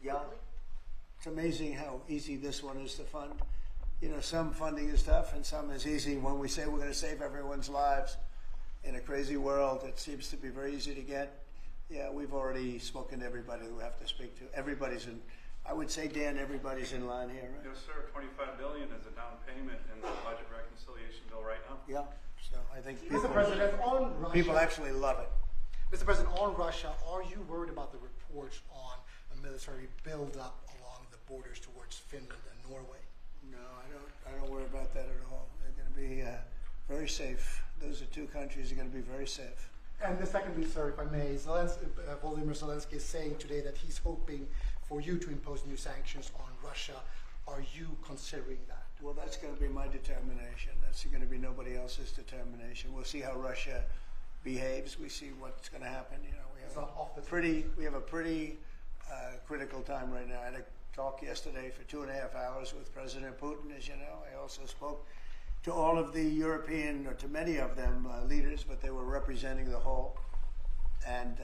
Yeah. quickly? It's amazing how easy this one is to fund. You know, some funding is tough and some is easy. When we say we're going to save everyone's lives in a crazy world, it seems to be very easy to get. Yeah, we've already spoken to everybody we have to speak to. Everybody's in, I would say, Dan, everybody's in line here, right? Yes, sir. $25 billion is a down payment in the budget reconciliation bill right now. Yeah, so I think Mr. President, on Russia, people actually love it. Mr. President, on Russia, are you worried about the reports on a military buildup along the borders towards Finland and Norway? No, I don't worry about that at all. They're going to be very safe. Those are two countries that are going to be very safe. And the secondly, sir, if I may, Volodymyr Zelensky is saying today that he's hoping for you to impose new sanctions on Russia. Are you considering that? Well, that's going to be my determination. That's going to be nobody else's determination. We'll see how Russia behaves. We see what's going to happen. You know, we have a pretty critical time right now. I had a talk yesterday for 2.5 hours with President Putin, as you know. I also spoke to all of the European, or to many of them, leaders, but they were representing the whole. And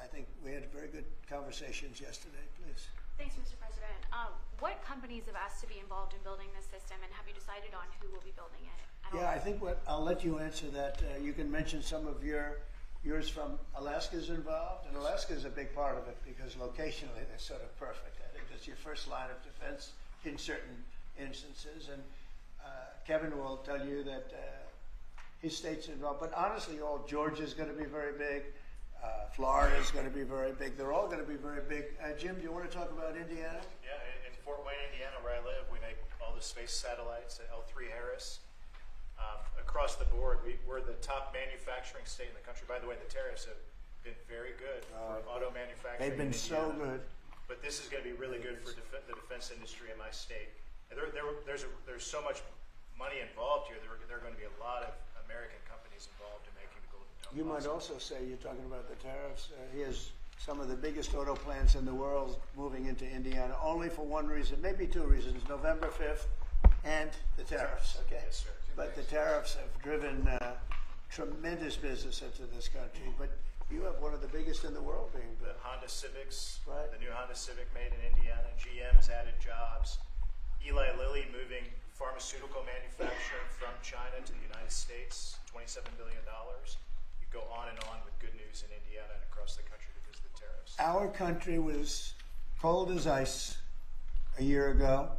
I think we had very good conversations yesterday. Please. Thanks, Mr. President. What companies have asked to be involved in building this system, and have you decided on who will be building it? Yeah, I think I'll let you answer that. You can mention some of yours from Alaska's involved, and Alaska is a big part of it because locationally they're sort of perfect. I think that's your first line of defense in certain instances, and Kevin will tell you that his state's involved. But honestly, Georgia's going to be very big. Florida's going to be very big. They're all going to be very big. Jim, do you want to talk about Indiana? Yeah, in Fort Wayne, Indiana, where I live, we make all the space satellites at L3 Harris. Across the board, we're the top manufacturing state in the country. By the way, the tariffs have been very good for auto manufacturing. They've been in so Indiana. good. But this is going to be really good for the defense industry in my state. And there's so much money involved here. There are going to be a lot of American companies involved in making the Golden Dome You might possible. also say, you're talking about the tariffs, here's some of the biggest auto plants in the world moving into Indiana, only for one reason, maybe two reasons, November 5th and the tariffs, okay? Yes, sir. But the tariffs have driven tremendous business into this country, but you have one of the biggest in the world being The built. Honda Civics, Right. the new Honda Civic made in Indiana. GM has added jobs. Eli Lilly moving pharmaceutical manufacturing from China to the United States, $27 billion. You go on and on with good news in Indiana and across the country because of the tariffs. Our country was cold as ice a year ago,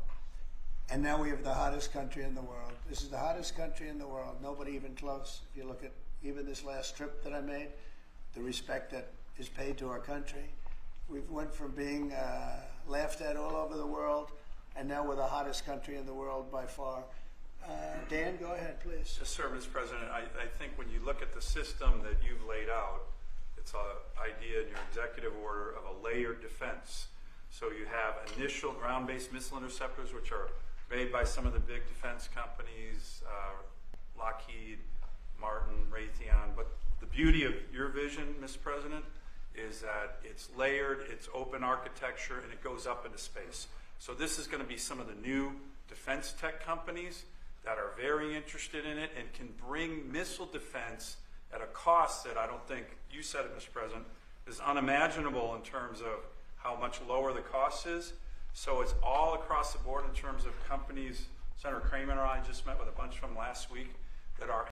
and now we have the hottest country in the world. This is the hottest country in the world. Nobody even close. If you look at even this last trip that I made, the respect that is paid to our country. We've went from being laughed at all over the world, and now we're the hottest country in the world by far. Dan, go ahead, please. Yes, sir, Mr. President. I think when you look at the system that you've laid out, it's an idea in your executive order of a layered defense. So you have initial ground-based missile interceptors, which are made by some of the big defense companies, Lockheed, Martin, Raytheon. But the beauty of your vision, Mr. President, is that it's layered, it's open architecture, and it goes up into space. So this is going to be some of the new defense tech companies that are very interested in it and can bring missile defense at a cost that I don't think, you said it, Mr. President, is unimaginable in terms of how much lower the cost is. So it's all across the board in terms of companies. Senator Kramer and I just met with a bunch from last week that are